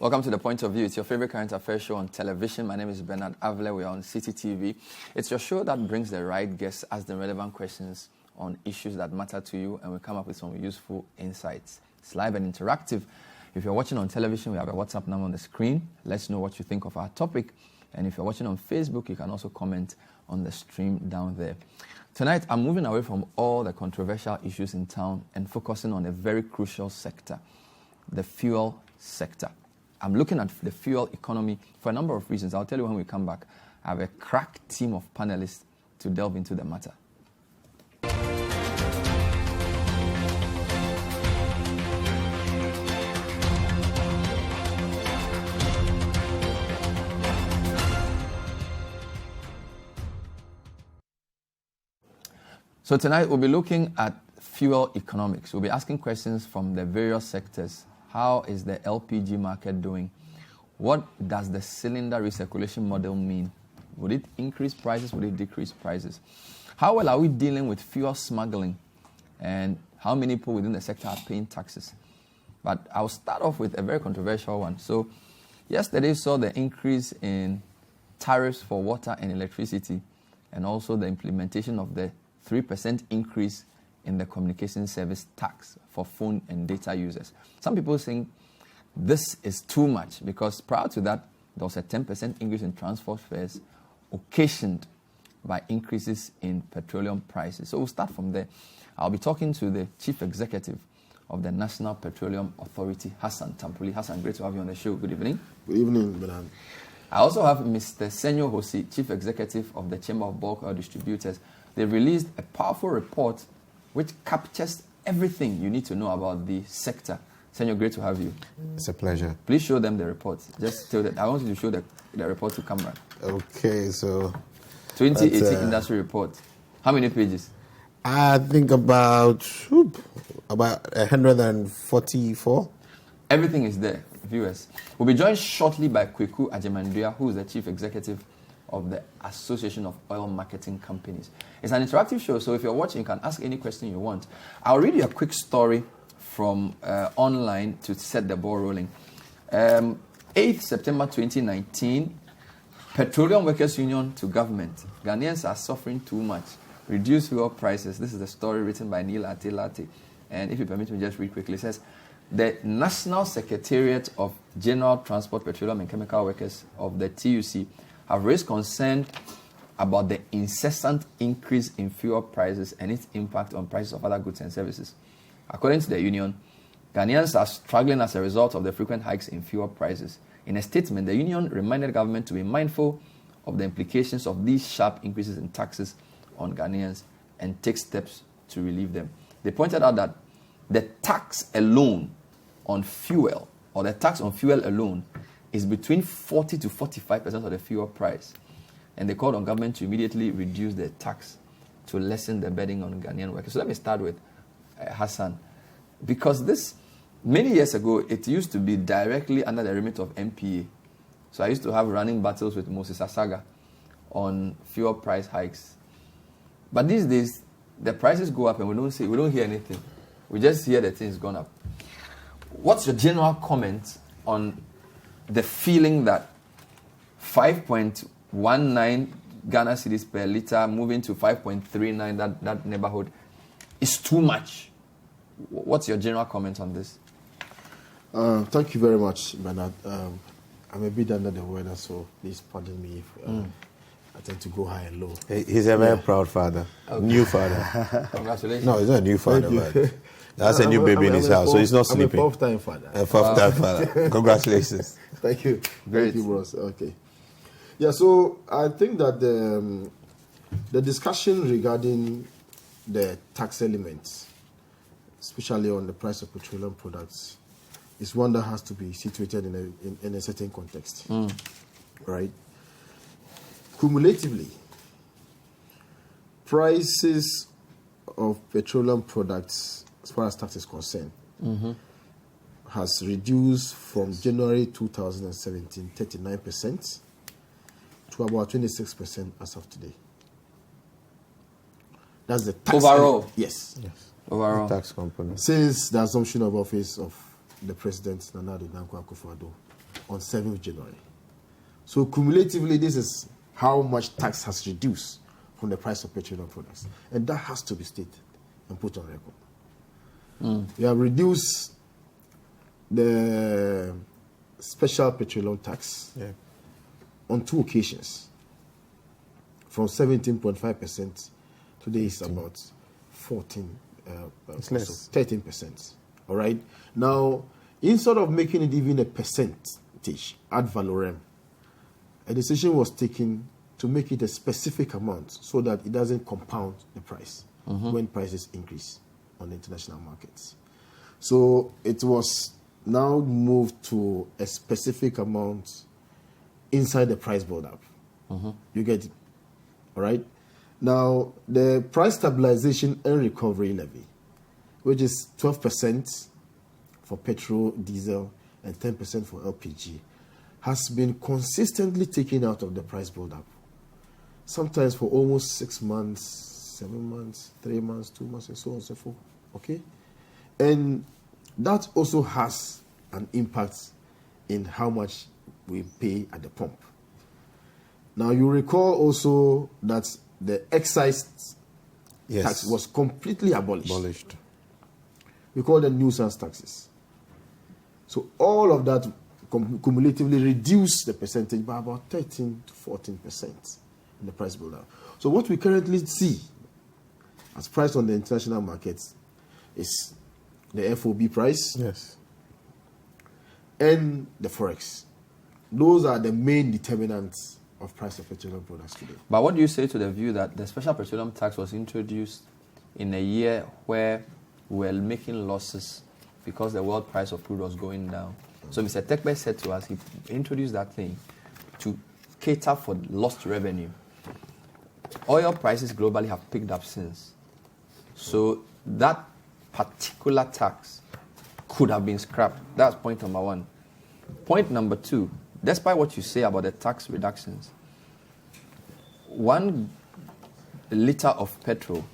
Welcome to The Point of View. It's your favorite current affairs show on television. My name is Bernard Avle. We are on CCTV. It's your show that brings the right guests, ask them relevant questions on issues that matter to you, and we come up with some useful insights. It's live and interactive. If you're watching on television, we have a WhatsApp number on the screen. Let's know what you think of our topic. And if you're watching on Facebook, you can also comment on the stream down there. Tonight, I'm moving away from all the controversial issues in town and focusing on a very crucial sector, the fuel sector. I'm looking at the fuel economy for a number of reasons. I'll tell you when we come back. I have a crack team of panelists to delve into the matter. So tonight we'll be looking at fuel economics. We'll be asking questions from the various sectors. How is the LPG market doing? What does the cylinder recirculation model mean? Would it increase prices? Would it decrease prices? How well are we dealing with fuel smuggling? And how many people within the sector are paying taxes? But I'll start off with a very controversial one. So yesterday saw the increase in tariffs for water and electricity, and also the implementation of the 3% increase in the communication service tax for phone and data users. Some people think this is too much because prior to that, there was a 10% increase in transport fares occasioned by increases in petroleum prices. So we'll start from there. I'll be talking to the Chief Executive of the National Petroleum Authority, Hassan Tampuli. Hassan, great to have you on the show. Good evening. Good evening, Bernard. I also have Mr. Senyo Hosi, Chief Executive of the Chamber of Bulk Oil Distributors. They released a powerful report which captures everything you need to know about the sector. Senyo, great to have you. It's a pleasure. Please show them the report. Just tell them. I want you to show the report to camera. Okay, so 2018 industry report. How many pages? I think about 144. Everything is there, viewers. We'll be joined shortly by Kwaku, Agyeman, who is the Chief Executive of the Association of Oil Marketing Companies. It's an interactive show, so if you're watching, you can ask any question you want. I'll read you a quick story from online to set the ball rolling. 8th September 2019, Petroleum Workers Union to government. Ghanaians are suffering too much. Reduce fuel prices. This is a story written by Neil Ate. And if you permit me, just read quickly. It says, the National Secretariat of General Transport, Petroleum and Chemical Workers of the TUC have raised concern about the incessant increase in fuel prices and its impact on prices of other goods and services. According to the union, Ghanaians are struggling as a result of the frequent hikes in fuel prices. In a statement, the union reminded the government to be mindful of the implications of these sharp increases in taxes on Ghanaians and take steps to relieve them. They pointed out that the tax alone on fuel, or the tax on fuel alone, is between 40 to 45% of the fuel price. And they called on government to immediately reduce the tax to lessen the burden on Ghanaian workers. So let me start with Hassan. Because this, many years ago, it used to be directly under the remit of MPA. So I used to have running battles with Moses Asaga on fuel price hikes. But these days, the prices go up and we don't hear anything. We just hear that things gone up. What's your general comment on the feeling that 5.19 Ghana cedis per litre moving to 5.39, that neighborhood, is too much? What's your general comment on this? Thank you very much, Bernard. I'm a bit under the weather, so please pardon me if I tend to go high and low. He's a very proud father. Okay. New father. Congratulations. No, he's not a new father, but that's a new baby in his house, so he's not sleeping. I'm a fourth-time father. A fourth-time father. Congratulations. Thank you. Great. Thank you, bros. Okay. Yeah, so I think that the discussion regarding the tax elements, especially on the price of petroleum products, is one that has to be situated in a certain context. Right? Cumulatively, prices of petroleum products, as far as tax is concerned, has reduced from January 2017, 39%, to about 26% as of today. That's the tax. Overall? Yes. Overall. Tax component. Since the assumption of office of the President, Nana Kwaku. on 7th January. So cumulatively, this is how much tax has reduced from the price of petroleum products. And that has to be stated and put on record. We have reduced the special petroleum tax on 2 occasions. From 17.5%, today is about 13%. All right. Now, instead of making it even a percentage ad valorem, a decision was taken to make it a specific amount so that it doesn't compound the price when prices increase on the international markets. So it was now moved to a specific amount inside the price build-up. You get it? All right. Now, the price stabilization and recovery levy, which is 12% for petrol, diesel, and 10% for LPG, has been consistently taken out of the price build-up. Sometimes for almost 6 months, 7 months, 3 months, 2 months, and so on and so forth. Okay? And that also has an impact in how much we pay at the pump. Now, you recall also that the excise tax was completely abolished. We call them nuisance taxes. So all of that cumulatively reduced the percentage by about 13 to 14% in the price build-up. So what we currently see as priced on the international markets is the FOB price and the forex. Those are the main determinants of price of petroleum products today. But what do you say to the view that the special petroleum tax was introduced in a year where we were making losses because the world price of crude was going down? So Mr. Tekbe said to us he introduced that thing to cater for lost revenue. Oil prices globally have picked up since. So that particular tax could have been scrapped. That's point number 1. Point number 2, despite what you say about the tax reductions, 1 liter of petrol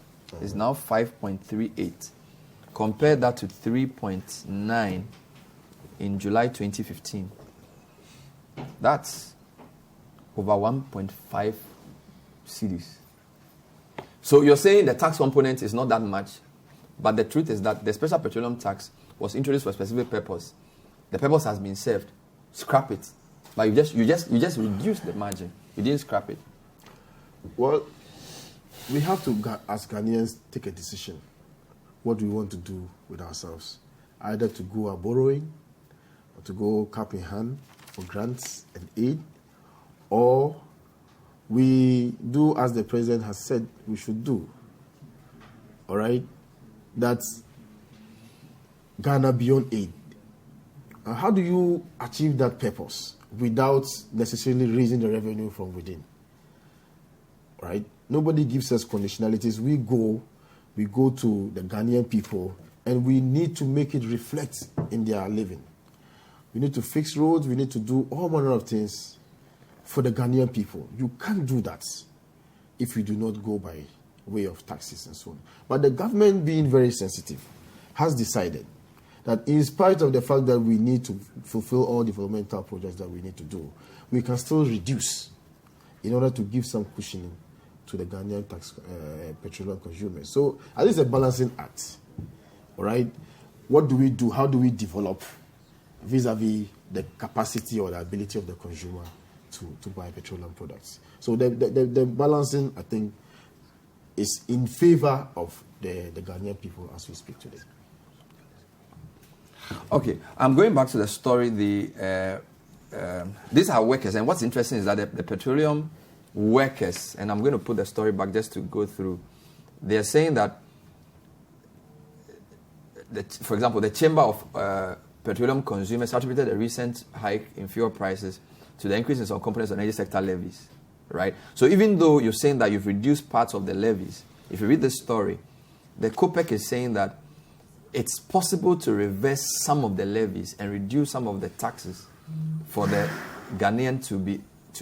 is now 5.38. Compare that to 3.9 in July 2015. That's over 1.5 cedis. So you're saying the tax component is not that much, but the truth is that the special petroleum tax was introduced for a specific purpose. The purpose has been served. Scrap it. But you just reduced the margin. You didn't scrap it. Well, we have to, as Ghanaians, take a decision. What do we want to do with ourselves? Either to go borrowing, or to go cap in hand for grants and aid, or we do as the president has said we should do. All right? That's Ghana beyond aid. How do you achieve that purpose without necessarily raising the revenue from within? Right? Nobody gives us conditionalities. We go to the Ghanaian people, and we need to make it reflect in their living. We need to fix roads. We need to do all manner of things for the Ghanaian people. You can't do that if you do not go by way of taxes and so on. But the government, being very sensitive, has decided that in spite of the fact that we need to fulfill all developmental projects that we need to do, we can still reduce in order to give some cushioning to the Ghanaian petroleum consumers. So at least a balancing act. All right? What do we do? How do we develop vis-a-vis the capacity or the ability of the consumer to buy petroleum products? So the balancing, I think, is in favor of the Ghanaian people as we speak today. Okay, I'm going back to the story. These are workers, and what's interesting is that the petroleum workers, and I'm going to put the story back just to go through. They're saying that, for example, the Chamber of Petroleum Consumers attributed a recent hike in fuel prices to the increase in some components of energy sector levies, right? So even though you're saying that you've reduced parts of the levies, if you read the story, the COPEC is saying that it's possible to reverse some of the levies and reduce some of the taxes for the Ghanaian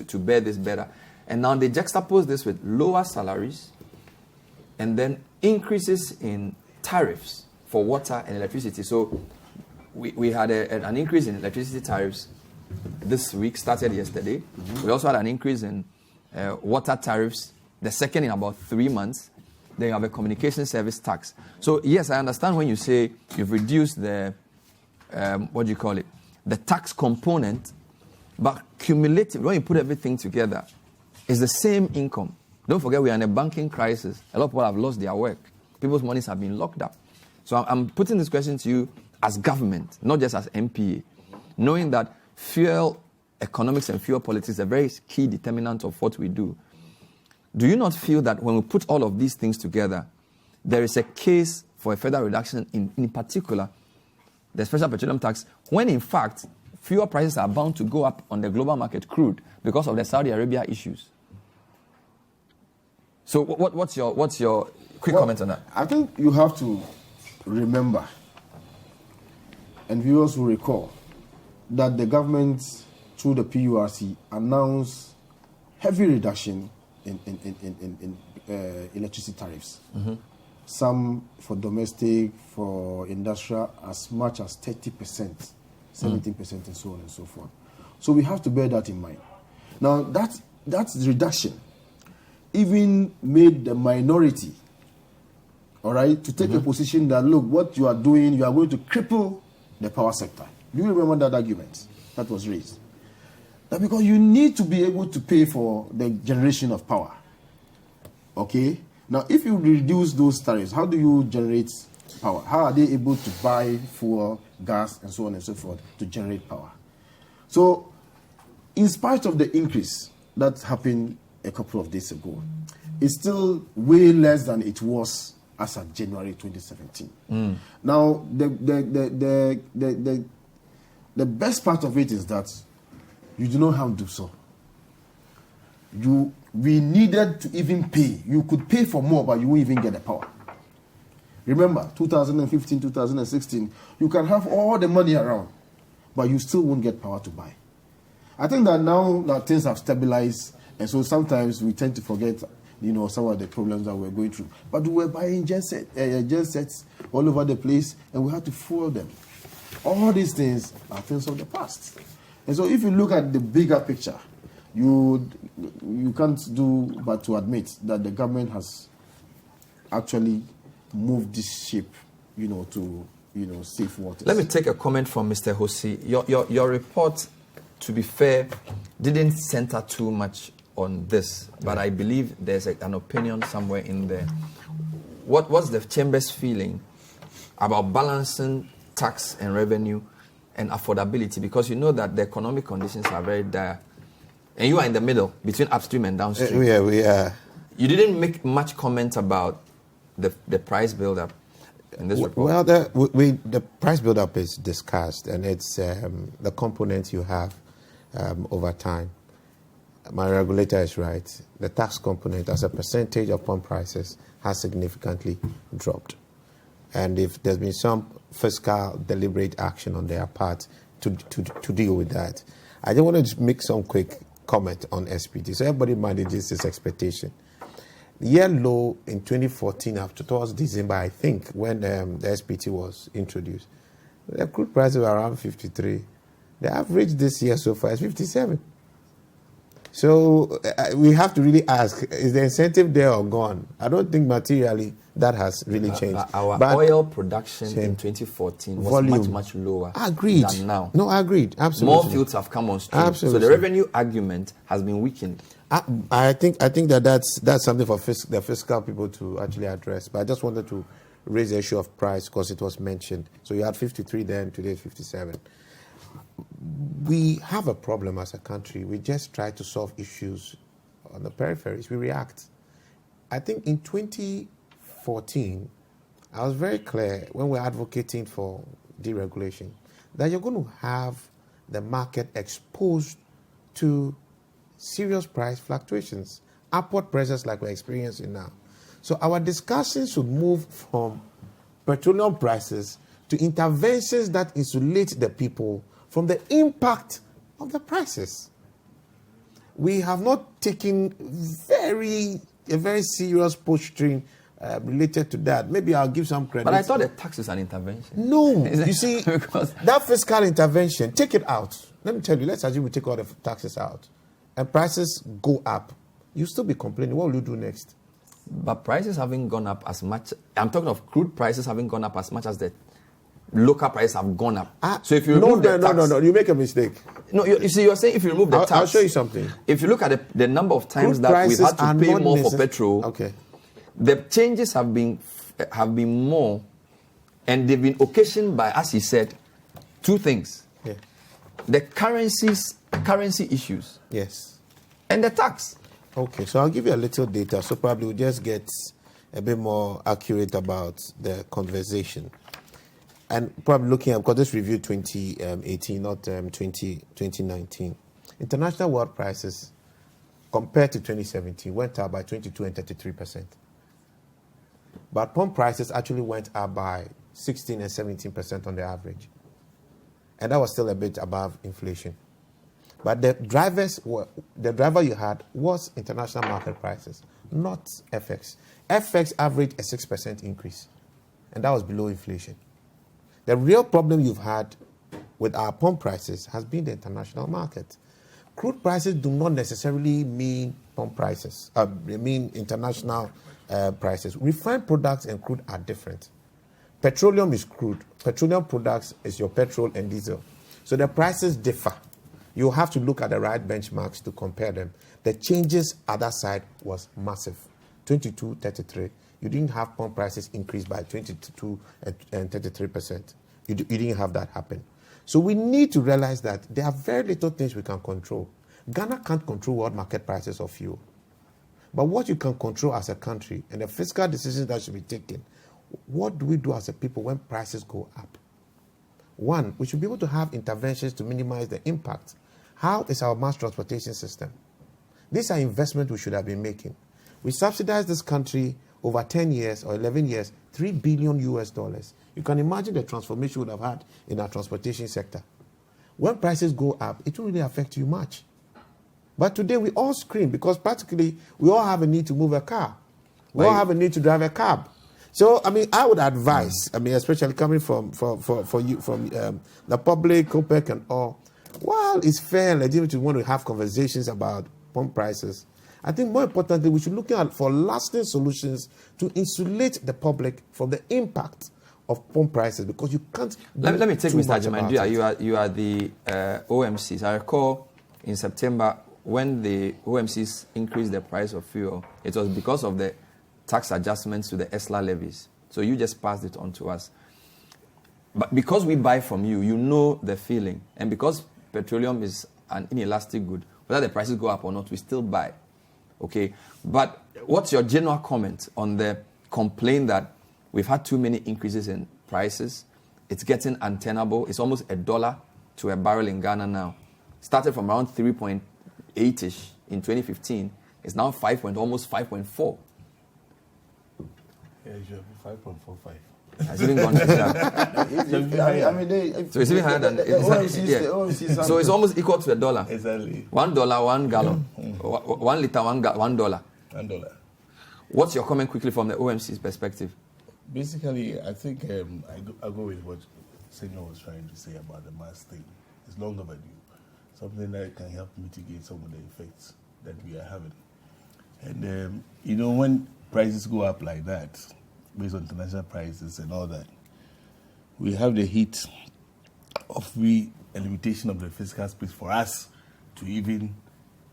to bear this better. And now they juxtapose this with lower salaries and then increases in tariffs for water and electricity. So we had an increase in electricity tariffs this week, started yesterday. We also had an increase in water tariffs, the second in about 3 months. Then you have a communication service tax. So yes, I understand when you say you've reduced the, the tax component, but cumulative, when you put everything together, it's the same income. Don't forget we are in a banking crisis. A lot of people have lost their work. People's monies have been locked up. So I'm putting this question to you as government, not just as MPA, knowing that fuel economics and fuel politics is a very key determinant of what we do. Do you not feel that when we put all of these things together, there is a case for a further reduction in particular, the special petroleum tax, when in fact, fuel prices are bound to go up on the global market, crude, because of the Saudi Arabia issues? So what's your quick comment on that? I think you have to remember, and viewers will recall, that the government, through the PURC, announced heavy reduction in electricity tariffs. Mm-hmm. Some for domestic, for industrial, as much as 30%, 17%, and so on and so forth. So we have to bear that in mind. Now, that reduction even made the minority, all right, to take a position that, look, what you are doing, you are going to cripple the power sector. Do you remember that argument that was raised? That because you need to be able to pay for the generation of power. Okay? Now, if you reduce those tariffs, how do you generate power? How are they able to buy fuel, gas, and so on and so forth to generate power? So, in spite of the increase that happened a couple of days ago, it's still way less than it was as of January 2017. Now, the best part of it is that you do not have to do so. We needed to even pay. You could pay for more, but you won't even get the power. Remember, 2015, 2016, you can have all the money around, but you still won't get power to buy. I think that now that things have stabilized, and so sometimes we tend to forget, some of the problems that we're going through. But we were buying gensets all over the place, and we had to fuel them. All these things are things of the past. And so if you look at the bigger picture, you can't do but to admit that the government has actually moved this ship, to safe waters. Let me take a comment from Mr. Hosi. Your report, to be fair, didn't center too much on this, but I believe there's an opinion somewhere in there. What's the Chamber's feeling about balancing tax and revenue and affordability? Because you know that the economic conditions are very dire. And you are in the middle, between upstream and downstream. We are. You didn't make much comment about the price build-up in this report. Well, the price build-up is discussed, and it's the components you have over time. My regulator is right. The tax component as a percentage of pump prices has significantly dropped. And if there's been some fiscal deliberate action on their part to deal with that, I just want to make some quick comment on SPT. So everybody manages this expectation. The year low in 2014, after towards December, I think, when the SPT was introduced, the crude prices were around 53. The average this year so far is 57. So we have to really ask, is the incentive there or gone? I don't think materially that has really changed. Our oil production in 2014 was much lower than now. No, I agreed. Absolutely. More fields have come on stream. Absolutely. So the revenue argument has been weakened. I think that's something for the fiscal people to actually address. But I just wanted to raise the issue of price because it was mentioned. So you had 53 then, today 57. We have a problem as a country. We just try to solve issues on the peripheries. We react. I think in 2014, I was very clear when we were advocating for deregulation that you're going to have the market exposed to serious price fluctuations, upward pressures like we're experiencing now. So our discussion should move from petroleum prices to interventions that insulate the people from the impact of the prices. We have not taken a very serious posturing related to that. Maybe I'll give some credit. But I thought the tax is an intervention. No, you see, Because that fiscal intervention, take it out. Let me tell you, let's assume we take all the taxes out and prices go up. You'll still be complaining. What will you do next? But prices haven't gone up as much. I'm talking of crude prices haven't gone up as much as the local prices have gone up. So if you remove the tax... No, you make a mistake. No, you see, you're saying if you remove the tax... I'll show you something. If you look at the number of times crude that we've had to pay more for petrol, okay, the changes have been more, and they've been occasioned by, as he said, two things. Yeah. The currency issues. Yes. And the tax. Okay, so I'll give you a little data, so probably we'll just get a bit more accurate about the conversation. And probably looking at, because this review 2018, not 2019. International world prices, compared to 2017, went up by 22 and 33%. But pump prices actually went up by 16 and 17% on the average. And that was still a bit above inflation. But the driver you had was international market prices, not FX. FX averaged a 6% increase, and that was below inflation. The real problem you've had with our pump prices has been the international market. Crude prices do not necessarily mean pump prices. They mean international prices. Refined products and crude are different. Petroleum is crude. Petroleum products is your petrol and diesel. So the prices differ. You have to look at the right benchmarks to compare them. The changes other side was massive. 22, 33. You didn't have pump prices increase by 22 and 33%. You didn't have that happen. So we need to realize that there are very little things we can control. Ghana can't control world market prices of fuel. But what you can control as a country and the fiscal decisions that should be taken, what do we do as a people when prices go up? One, we should be able to have interventions to minimize the impact. How is our mass transportation system? These are investments we should have been making. We subsidized this country over 10 years or 11 years, $3 billion US. You can imagine the transformation we would have had in our transportation sector. When prices go up, it won't really affect you much. But today we all scream because practically we all have a need to move a car. We all have a need to drive a cab. So, I mean, I would advise, especially coming from you, from the public, OPEC and all, while it's fair and legitimate to want to have conversations about pump prices, I think more importantly, we should look out for lasting solutions to insulate the public from the impact of pump prices, because you can't. Let me take Mr. Agyeman. You are the OMCs. I recall in September when the OMCs increased the price of fuel, it was because of the tax adjustments to the ESLA levies. So you just passed it on to us. But because we buy from you, you know the feeling. And because petroleum is an inelastic good, whether the prices go up or not, we still buy. Okay? But what's your general comment on the complaint that we've had too many increases in prices? It's getting untenable. It's almost $1 to a barrel in Ghana now. Started from around 3.8-ish in 2015. It's now almost 5.4. Yeah, it should be 5.45. It's even gone so it's even higher than So it's almost equal to $1. Exactly. $1, 1 gallon. 1 liter, $1. $1. What's your comment quickly from the OMC's perspective? Basically, I think I go with what Senyo was trying to say about the mass thing. It's long overdue. Something that can help mitigate some of the effects that we are having. And, when prices go up like that, based on international prices and all that, we have the heat of a limitation of the fiscal space for us to even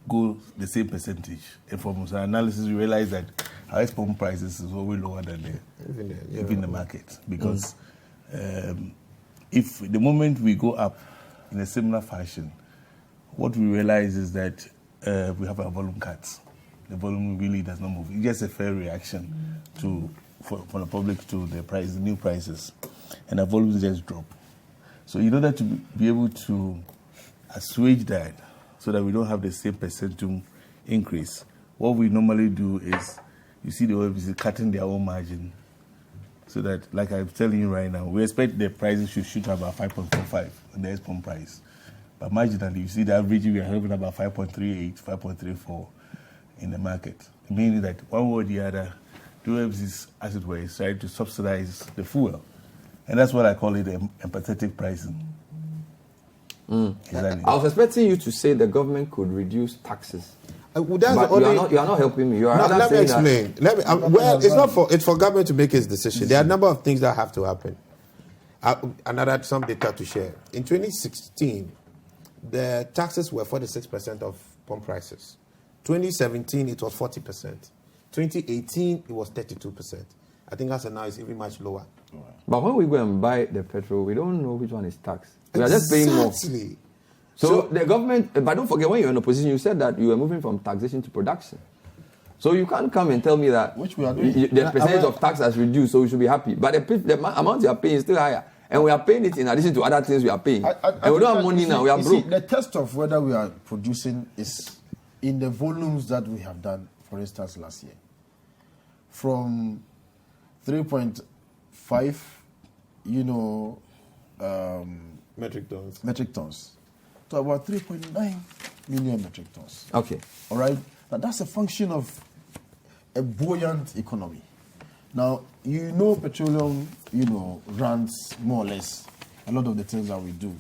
go the same percentage. And from our analysis, we realize that our pump prices is always lower than even the market. Because if the moment we go up in a similar fashion, what we realize is that we have a volume cut. The volume really does not move. It's just a fair reaction from the public to the new prices, and the volumes just drop. So in order to be able to assuage that, so that we don't have the same percentage increase, what we normally do is, you see the OFC cutting their own margin, so that, like I'm telling you right now, we expect the prices should shoot about 5.45 on the pump price. But marginally, you see the average, we are having about 5.38, 5.34 in the market. Meaning that one way or the other, Duah is, as it were, is trying to subsidize the fuel. And that's what I call it empathetic pricing. Exactly. I was expecting you to say the government could reduce taxes. That's But the only, you are not helping me. You are No, rather let me saying explain. Well, it's for government to make its decision. There are a number of things that have to happen. Some data to share. In 2016, the taxes were 46% of pump prices. 2017, it was 40%. 2018, it was 32%. I think as of now, it's even much lower. But when we go and buy the petrol, we don't know which one is taxed. We are just paying more. Exactly. So the government, but don't forget, when you're in opposition, you said that you were moving from taxation to production. So you can't come and tell me that Which we are doing. The percentage of tax has reduced, so we should be happy. But the amount you are paying is still higher. And we are paying it in addition to other things we are paying. And we don't have money now, we are broke. The test of whether we are producing is in the volumes that we have done, for instance, last year. From 3.5, metric tons to about 3.9 million metric tons. Okay. All right? Now, that's a function of a buoyant economy. Now, petroleum, runs more or less a lot of the things that we do.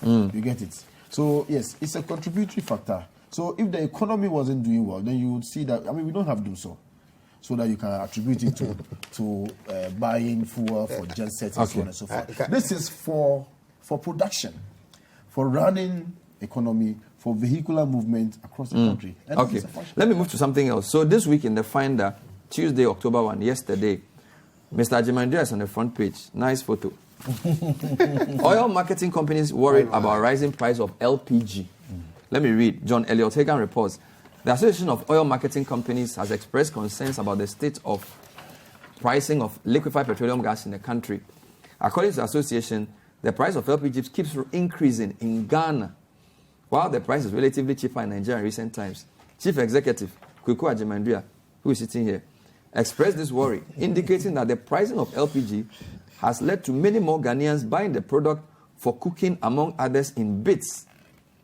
You get it? So, yes, it's a contributory factor. So, if the economy wasn't doing well, then you would see that, we don't have to do so that you can attribute it to buying fuel for gensets and so on and so forth. This is for production, for running economy, for vehicular movement across the country. And Okay, let me move to something else. So this week in the Finder, Tuesday, October 1, yesterday, Mr. Agyeman is on the front page. Nice photo. Oil marketing companies worried about rising price of LPG. Let me read. John Elliott Hagan reports, the Association of Oil Marketing Companies has expressed concerns about the state of pricing of liquefied petroleum gas in the country. According to the association, the price of LPG keeps increasing in Ghana, while the price is relatively cheaper in Nigeria in recent times. Chief Executive Kwaku Agyeman, who is sitting here, expressed this worry, indicating that the pricing of LPG has led to many more Ghanaians buying the product for cooking, among others, in bits.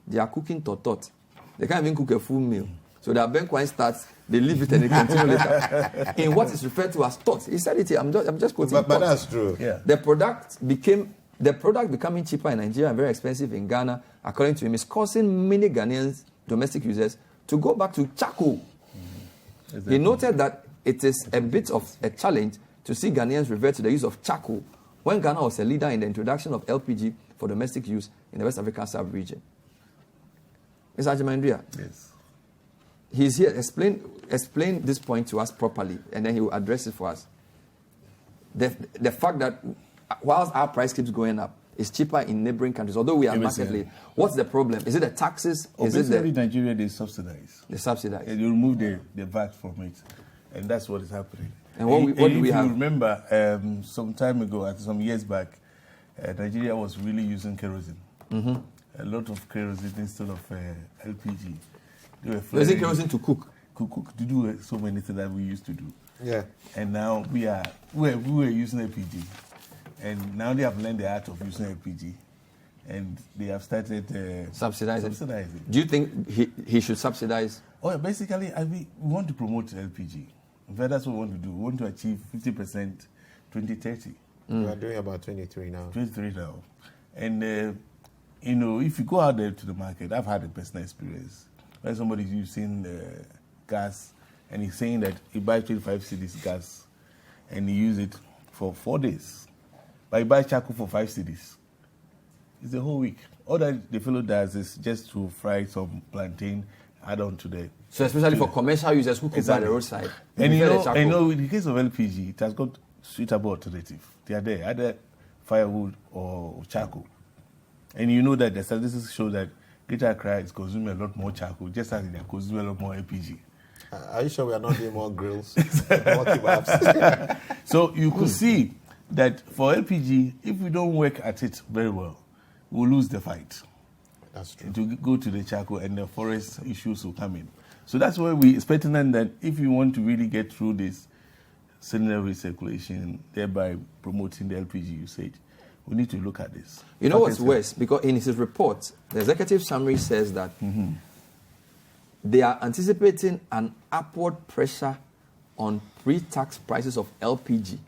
They are cooking tot. They can't even cook a full meal. So the bank wine starts, they leave it and they continue later. In what is referred to as tot. He said it here, I'm just quoting. But that's true. Yeah. The product becoming cheaper in Nigeria and very expensive in Ghana, according to him, is causing many Ghanaians, domestic users, to go back to charcoal. He noted that it is a bit of a challenge to see Ghanaians revert to the use of charcoal when Ghana was a leader in the introduction of LPG for domestic use in the West African sub-region. Mr. Agyeman, yes. He's here. Explain this point to us properly, and then he will address it for us. The fact that whilst our price keeps going up, it's cheaper in neighboring countries, although we are market lead. What's the problem? Is it the taxes? Is it basically Nigeria, they subsidize. They subsidize. And you remove the VAT from it. And that's what is happening. And what do we have? If you remember, some time ago, some years back, Nigeria was really using kerosene. A lot of kerosene instead of LPG. Using kerosene to cook? To do so many things that we used to do. Yeah. And now we were using LPG. And now they have learned the art of using LPG. And they have started subsidizing. subsidizing. Do you think he should subsidize? Oh, basically, we want to promote LPG. In fact, that's what we want to do. We want to achieve 50% 2030. We are doing about 23 now. 23 now. And, if you go out there to the market, I've had a personal experience where somebody's using gas and he's saying that he buys 25 cedis gas and he uses it for 4 days. But he buys charcoal for 5 cedis. It's the whole week. All that the fellow does is just to fry some plantain, add on to the... So especially for commercial users who cook by the roadside. And in the case of LPG, it has got suitable alternative. They are there, either firewood or charcoal. And you know that the statistics show that Greater Accra is consuming a lot more charcoal, just as they are consuming a lot more LPG. Are you sure we are not doing more grills? More kebabs? So you could see that for LPG, if we don't work at it very well, we'll lose the fight. That's true. It will go to the charcoal and the forest issues will come in. So that's why we expect that if you want to really get through this secondary recirculation, thereby promoting the LPG usage, we need to look at this. You know what's worse? Because in his report, the executive summary says that they are anticipating an upward pressure on pre-tax prices of LPG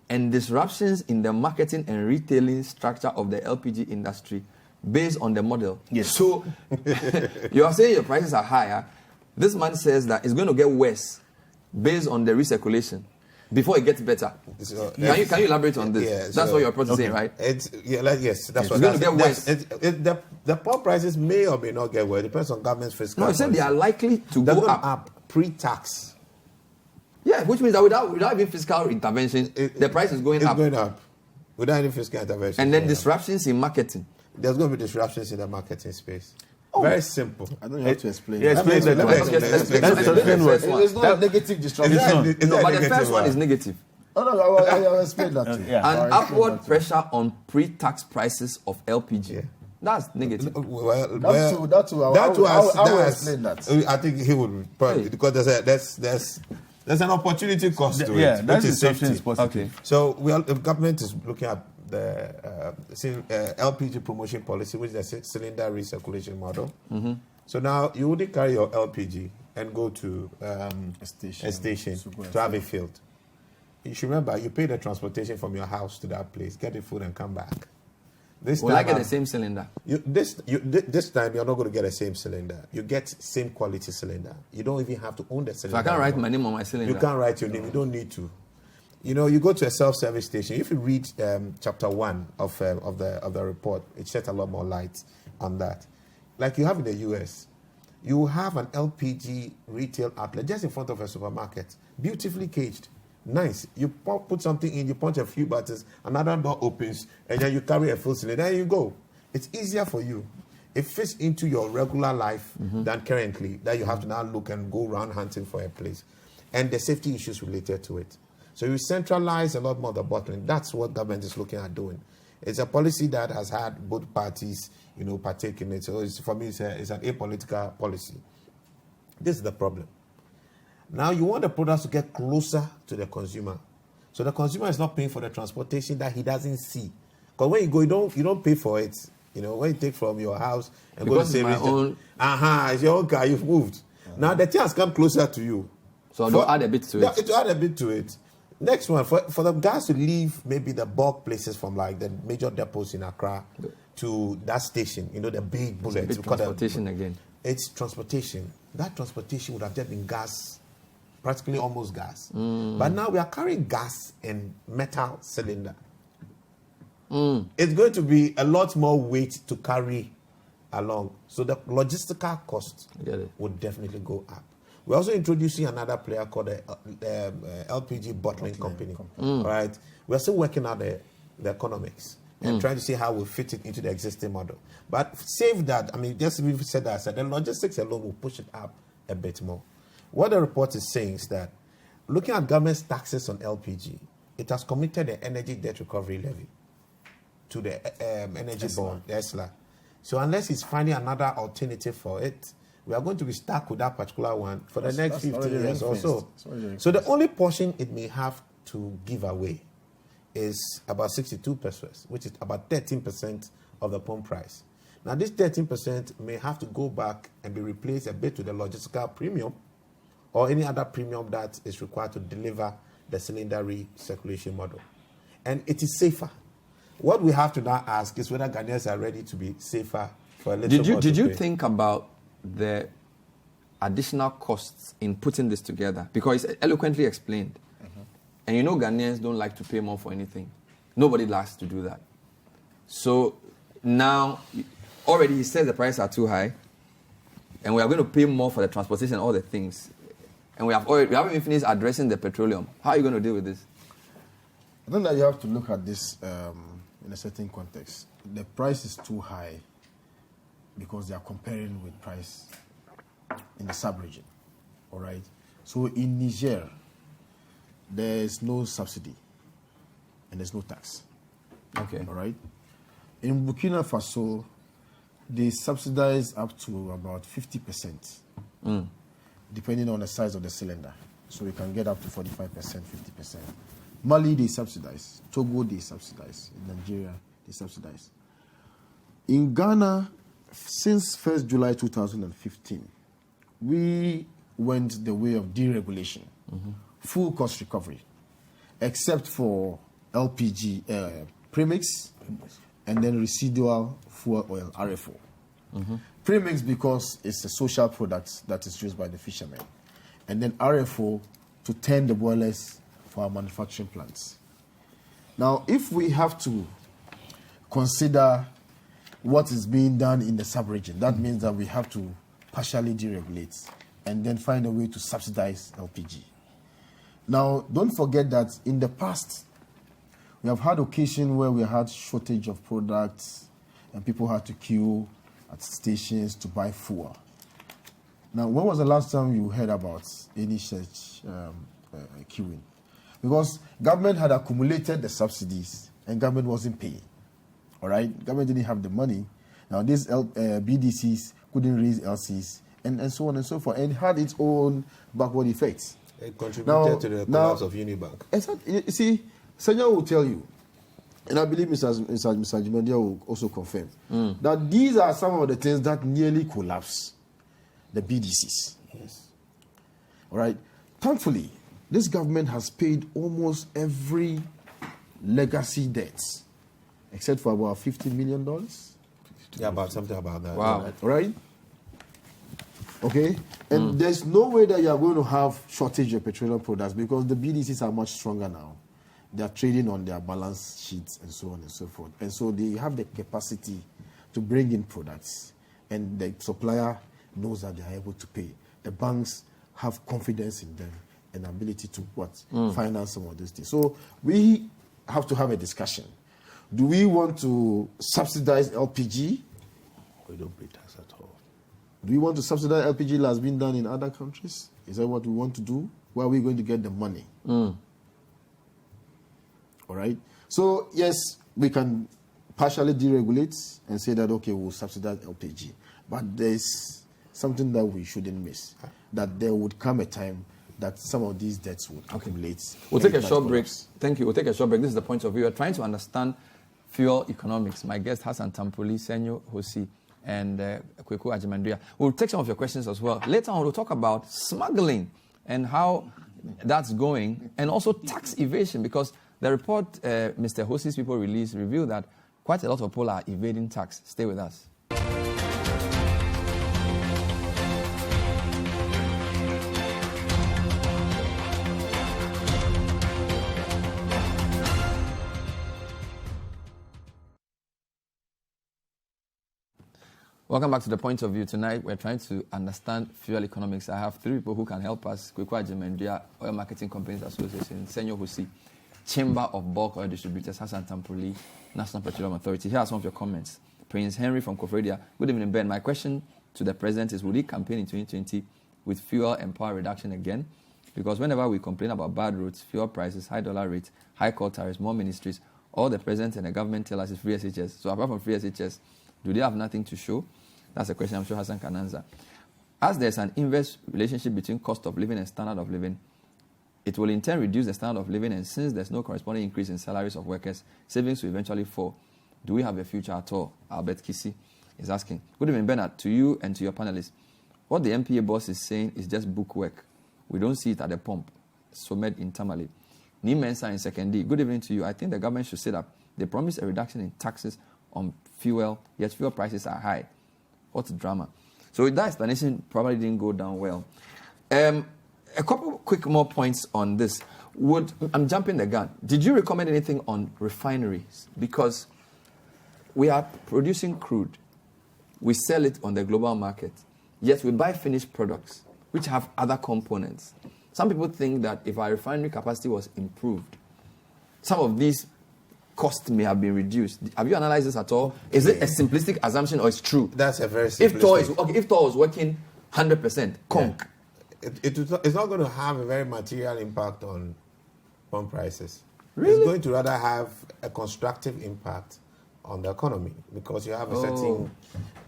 and disruptions in the marketing and retailing structure of the LPG industry based on the model. Yes. So you are saying your prices are higher. This man says that it's going to get worse based on the recirculation before it gets better. So, can you elaborate on this? Yeah, that's what your report is saying, right? Yes, that's what it's going to get worse. The pump prices may or may not get worse. It depends on government's fiscal. No, he said they are likely to They're go going up. Pre-tax. Yeah, which means that without any fiscal intervention, the price is going up. It's going up without any fiscal intervention. And then disruptions in marketing. There's going to be disruptions in the marketing space. Very simple. I don't have to explain. Yeah, explain that. It's not negative disruption. No, but the first one is negative. Oh, no, I'll explain that to you. An upward pressure on pre-tax prices of LPG. Yeah. That's negative. That too. I will explain that. I think he would probably, because there's an opportunity cost to it. Yeah, that's which is safety. is positive. Okay. So the government is looking at the LPG promotion policy, which is a cylinder recirculation model. Mm-hmm. So now you wouldn't carry your LPG and go to a station to have it filled. You should remember, you pay the transportation from your house to that place, get the food and come back. Will I get the same cylinder? This time, you're not going to get the same cylinder. You get same quality cylinder. You don't even have to own the cylinder. So I can't write my name on my cylinder? You can't write your name. You don't need to. You know, you go to a self-service station. If you read chapter 1 of the report, it sheds a lot more light on that. Like you have in the US, you have an LPG retail outlet just in front of a supermarket, beautifully caged. Nice. You put something in, you punch a few buttons, another door opens, and then you carry a full cylinder, and you go. It's easier for you. It fits into your regular life than currently, that you have to now look and go around hunting for a place. And the safety issues related to it. So you centralize a lot more of the bottling. That's what government is looking at doing. It's a policy that has had both parties, partake in it. So for me, it's an apolitical policy. This is the problem. Now you want the products to get closer to the consumer. So the consumer is not paying for the transportation that he doesn't see. Because when you go, you don't pay for it. When you take from your house and because go to it's it's your own car, you've moved. Now the thing has come closer to you. So I'll add a bit to it. To add a bit to it. Next one, for the guys to leave maybe the bulk places from like the major depots in Accra to that station, the big bullets. Big transportation again. It's transportation. That transportation would have just been gas. Practically almost gas. But now we are carrying gas in metal cylinder. It's going to be a lot more weight to carry along. So the logistical cost would definitely go up. We're also introducing another player called the LPG bottling company. Right? We're still working out the economics and trying to see how we fit it into the existing model. But save that, just we've said that, the logistics alone will push it up a bit more. What the report is saying is that looking at government's taxes on LPG, it has committed the energy debt recovery levy to the energy bond, the ESLA. So unless he's finding another alternative for it, we are going to be stuck with that particular one for the next 15 years or so. So the only portion it may have to give away is about 62 pesos, which is about 13% of the pump price. Now this 13% may have to go back and be replaced a bit with the logistical premium or any other premium that is required to deliver the cylinder recirculation model. And it is safer. What we have to now ask is whether Ghanaians are ready to be safer for a little while. Did you think about the additional costs in putting this together? Because it's eloquently explained. And Ghanaians don't like to pay more for anything. Nobody likes to do that. So now, already he says the prices are too high, and we are going to pay more for the transportation and all the things. And we haven't even finished addressing the petroleum. How are you going to deal with this? I think that you have to look at this in a certain context. The price is too high because they are comparing with price in the sub-region. All right? So in Niger, there is no subsidy and there's no tax. Okay. All right? In Burkina Faso, they subsidize up to about 50%. Depending on the size of the cylinder. So you can get up to 45%, 50%. Mali, they subsidize. Togo, they subsidize. In Nigeria, they subsidize. In Ghana, since 1st July 2015, we went the way of deregulation. full cost recovery, except for LPG premix and then residual fuel oil, RFO. Premix because it's a social product that is used by the fishermen, and then RFO to turn the boilers for our manufacturing plants. Now, if we have to consider what is being done in the sub-region, that means that we have to partially deregulate and then find a way to subsidize LPG. Now, don't forget that in the past, we have had occasion where we had shortage of products and people had to queue at stations to buy fuel. Now, when was the last time you heard about any such queuing? Because government had accumulated the subsidies and government wasn't paying. All right? Government didn't have the money. Now, these BDCs couldn't raise LCs and so on and so forth, and had its own backward effects. It contributed to the collapse of Unibank. Exactly. You see, Senyo will tell you, and I believe Mr. Agyeman will also confirm, that these are some of the things that nearly collapse the BDCs. Yes. All right? Thankfully, this government has paid almost every legacy debt, except for about $50 million. Yeah, about something about that. Wow. All right? Okay? And there's no way that you are going to have shortage of petroleum products because the BDCs are much stronger now. They are trading on their balance sheets and so on and so forth. And so they have the capacity to bring in products. And the supplier knows that they are able to pay. The banks have confidence in them and ability to finance some of these things. So we have to have a discussion. Do we want to subsidize LPG? We don't pay tax at all. Do we want to subsidize LPG like has been done in other countries? Is that what we want to do? Where are we going to get the money? All right. So, yes, we can partially deregulate and say that, okay, we'll subsidize LPG. But there's something that we shouldn't miss, that there would come a time that some of these debts would accumulate. We'll take a short break. Thank you. We'll take a short break. This is the point of view. We're trying to understand fuel economics. My guest, Hassan Tampuli, Senyo Hosi, and Kwaku Agyeman. We'll take some of your questions as well. Later on, we'll talk about smuggling and how that's going, and also tax evasion, because the report Mr. Hosi's people released revealed that quite a lot of people are evading tax. Stay with us. Welcome back to The Point of View. Tonight, we're trying to understand fuel economics. I have three people who can help us. Kwaku Agyeman, Oil Marketing Companies Association, Senyo Hosi, Chamber of Bulk Oil Distributors, Hassan Tampuli, National Petroleum Authority. Here are some of your comments. Prince Henry from Koforidua. Good evening, Ben. My question to the President is, will he campaign in 2020 with fuel and power reduction again? Because whenever we complain about bad roads, fuel prices, high dollar rates, high coal tariffs, more ministries, all the President and the government tell us is free SHS. So apart from free SHS, do they have nothing to show? That's a question I'm sure Hassan can answer. As there's an inverse relationship between cost of living and standard of living, it will in turn reduce the standard of living, and since there's no corresponding increase in salaries of workers, savings will eventually fall. Do we have a future at all? Albert Kisi is asking. Good evening, Bernard, to you and to your panelists. What the MPA boss is saying is just book work. We don't see it at the pump. Somed in Tamale. Nimensa in Second D. Good evening to you. I think the government should set up. They promise a reduction in taxes on fuel, yet fuel prices are high. What's the drama? So that explanation probably didn't go down well. A couple quick more points on this. I'm jumping the gun. Did you recommend anything on refineries? Because we are producing crude. We sell it on the global market. Yet we buy finished products, which have other components. Some people think that if our refinery capacity was improved, some of these cost may have been reduced. Have you analyzed this at all? Is it a simplistic assumption or it's true? That's a very simplistic. If TOR was working 100%, conk. It's not going to have a very material impact on pump prices. Really? It's going to rather have a constructive impact on the economy because you have a certain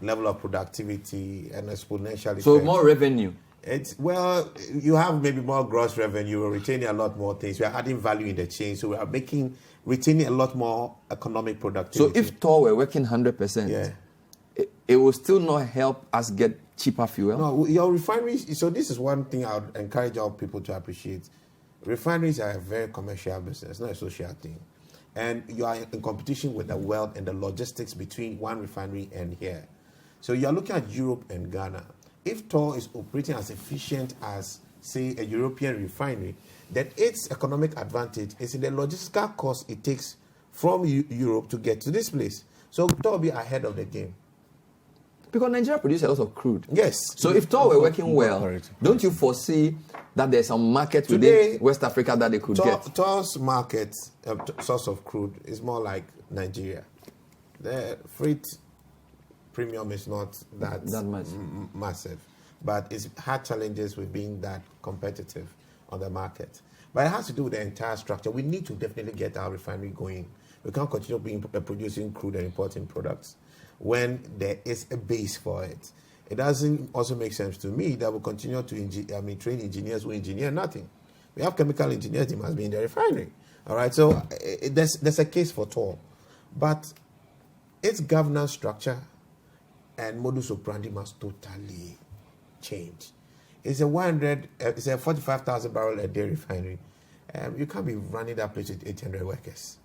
level of productivity and exponential effect. So more revenue. You have maybe more gross revenue. We're retaining a lot more things. We are adding value in the chain, so we are retaining a lot more economic productivity. So if TOR were working 100%, it will still not help us get cheaper fuel? No, your refineries, so this is one thing I would encourage all people to appreciate. Refineries are a very commercial business, not a social thing. And you are in competition with the wealth and the logistics between one refinery and here. So you're looking at Europe and Ghana. If Tor is operating as efficient as, say, a European refinery, then its economic advantage is in the logistical cost it takes from Europe to get to this place. So Tor will be ahead of the game. Because Nigeria produces a lot of crude. Yes. So if Tor were working well, don't you foresee that there's some market within West Africa that they could get? Tor's market, source of crude, is more like Nigeria. The freight premium is not that much. Massive, but it's had challenges with being that competitive on the market. But it has to do with the entire structure. We need to definitely get our refinery going. We can't continue producing crude and importing products when there is a base for it. It doesn't also make sense to me that we continue to train engineers who engineer nothing. We have chemical engineers, they must be in the refinery. All right, so there's a case for Tor. But its governance structure and modus operandi must totally change. It's a 45,000 barrel a day refinery. You can't be running that place with 800 workers.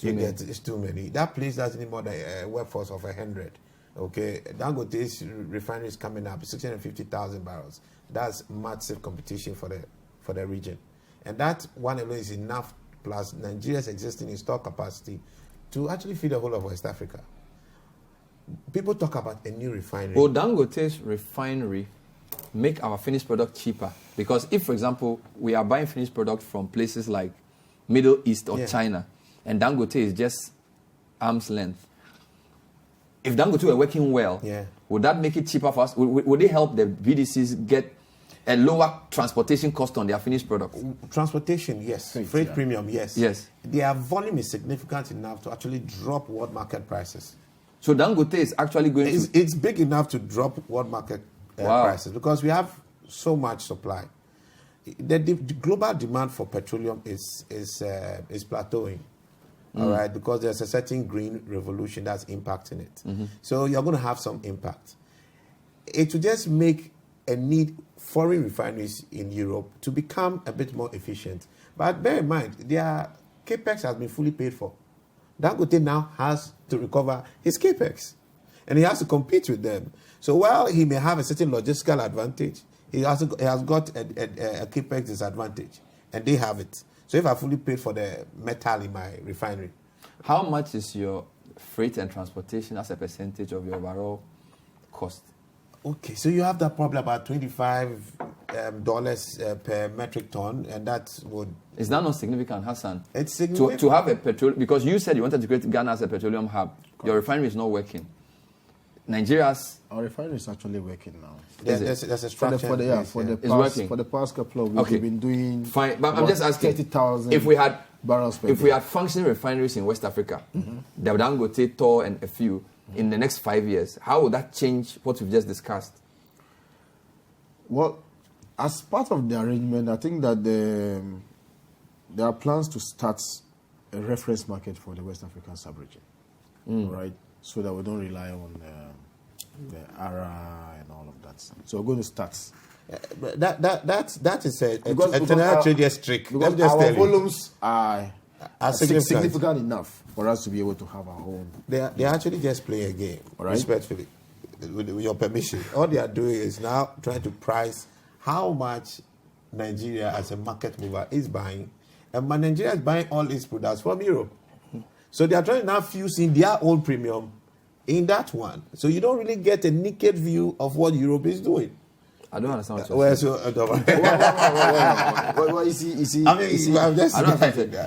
It's too many. That place doesn't need more than a workforce of 100. Okay, Dangote's refinery is coming up 650,000 barrels. That's massive competition for the region, and that one alone is enough. Plus Nigeria's existing installed capacity to actually feed the whole of West Africa. People talk about a new refinery. Will Dangote's refinery make our finished product cheaper? Because if, for example, we are buying finished product from places like Middle East or China, and Dangote is just arm's length, if Dangote were working well, would that make it cheaper for us? Would it help the VDCs get a lower transportation cost on their finished products? Transportation, yes. Freight premium, yes. Yes. Their volume is significant enough to actually drop world market prices. So Dangote is actually going to... It's big enough to drop world market prices because we have so much supply. The global demand for petroleum is plateauing. All right, because there's a certain green revolution that's impacting it. So you're going to have some impact. It will just make a need foreign refineries in Europe to become a bit more efficient. But bear in mind, their capex has been fully paid for. Dangote now has to recover his capex, and he has to compete with them. So while he may have a certain logistical advantage, he has got a capex disadvantage, and they have it. So if I fully paid for the metal in my refinery. How much is your freight and transportation as a percentage of your overall cost? Okay, so you have that probably about $25 per metric ton, and that would... Is that not significant, Hassan? It's significant. To have a petrol, because you said you wanted to create Ghana as a petroleum hub. Correct. Your refinery is not working. Our refinery is actually working now. There's a structure. For the past couple of weeks, we've been doing. Fine, but I'm just asking. 30,000 if we had barrels per day. If we had functioning refineries in West Africa, the Dangote, Tor, and a few in the next 5 years, how would that change what we've just discussed? Well, as part of the arrangement, I think that there are plans to start a reference market for the West African sub-region, right? So that we don't rely on the ARA and all of that. So we're going to start. That is a trader's trick. Because our volumes are significant enough for us to be able to have our own. They actually just play a game, right? Respectfully, with your permission. All they are doing is now trying to price how much Nigeria as a market mover is buying. And Nigeria is buying all its products from Europe. So they are trying to now fuse in their own premium in that one. So you don't really get a naked view of what Europe is doing. I don't understand what you're saying.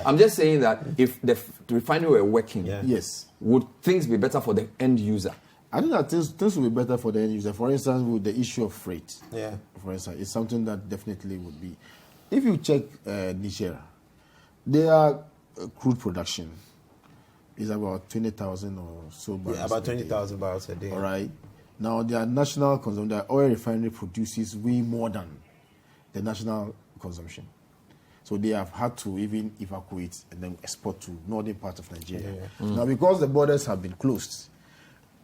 I'm just saying that if the refinery were working, yes, would things be better for the end user? I think that things will be better for the end user. For instance, with the issue of freight, for instance, it's something that definitely would be. If you check Nigeria, their crude production is about 20,000 or so barrels. Yeah, about 20,000 barrels a day. All right. Now, their national consumption, their oil refinery produces way more than the national consumption. So they have had to even evacuate and then export to northern part of Nigeria. Now, because the borders have been closed,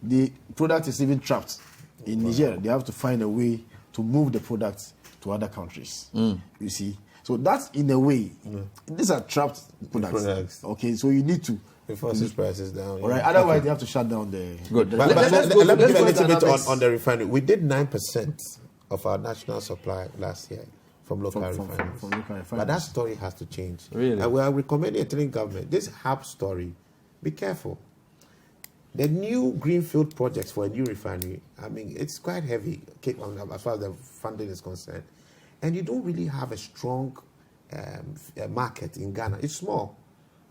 the product is even trapped In Niger, they have to find a way to move the products to other countries. You see? So that's in a way, these are trapped products. Okay, so you need to force prices down. All right, otherwise they have to shut down the... Good. But let me give a little bit dynamics. on the refinery. We did 9% of our national supply last year from local refineries. From local refineries. But that story has to change. Really? And we are recommending the government, this HAP story, be careful. The new greenfield projects for a new refinery, I mean, it's quite heavy as far as the funding is concerned. And you don't really have a strong market in Ghana. It's small.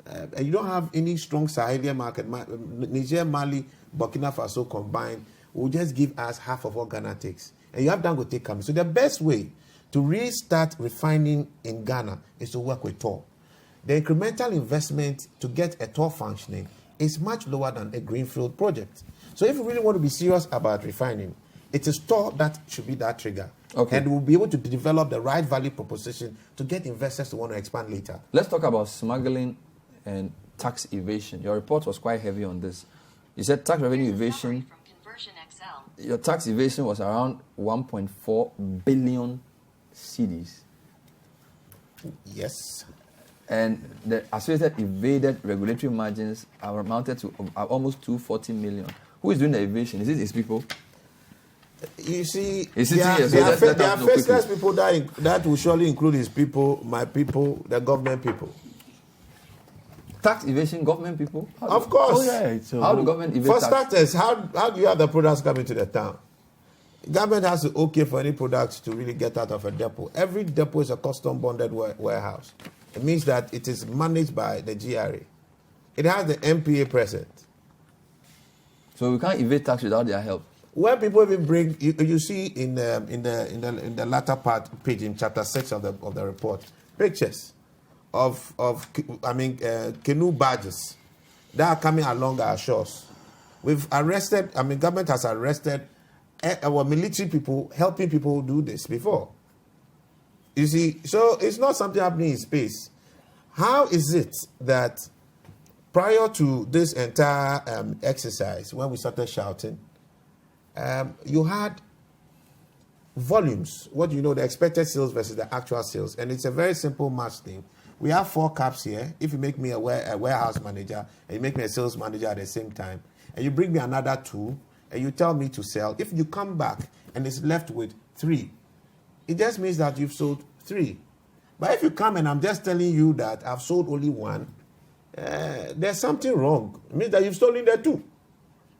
And you don't have any strong Sahelian market. Niger, Mali, Burkina Faso combined will just give us half of what Ghana takes. And you have Dangote coming. So the best way to restart refining in Ghana is to work with TOR. The incremental investment to get a TOR functioning is much lower than a greenfield project. So if you really want to be serious about refining, it is TOR that should be that trigger. Okay. And we'll be able to develop the right value proposition to get investors to want to expand later. Let's talk about smuggling and tax evasion. Your report was quite heavy on this. You said tax revenue evasion. Your tax evasion was around 1.4 billion cedis. Yes. And the associated evaded regulatory margins are amounted to almost 240 million. Who is doing the evasion? Is it his people? You see, there are faceless people that will surely include his people, my people, the government people. Tax evasion, government people? Of course. Oh, yeah. So how do government evade for tax? starters, how do you have the products coming to the town? Government has to okay for any products to really get out of a depot. Every depot is a custom bonded warehouse. It means that it is managed by the GRA. It has the MPA present. So we can't evade tax without their help. When people even bring, you see in the latter part page in chapter 6 of the report, pictures of canoe barges that are coming along our shores. We've arrested, government has arrested our military people helping people do this before. You see, so it's not something happening in space. How is it that prior to this entire exercise, when we started shouting, you had volumes, what do you know, the expected sales versus the actual sales. And it's a very simple match thing. We have 4 caps here. If you make me a warehouse manager and you make me a sales manager at the same time, and you bring me another 2, and you tell me to sell, if you come back and it's left with 3, it just means that you've sold 3. But if you come and I'm just telling you that I've sold only 1, there's something wrong. It means that you've stolen the 2.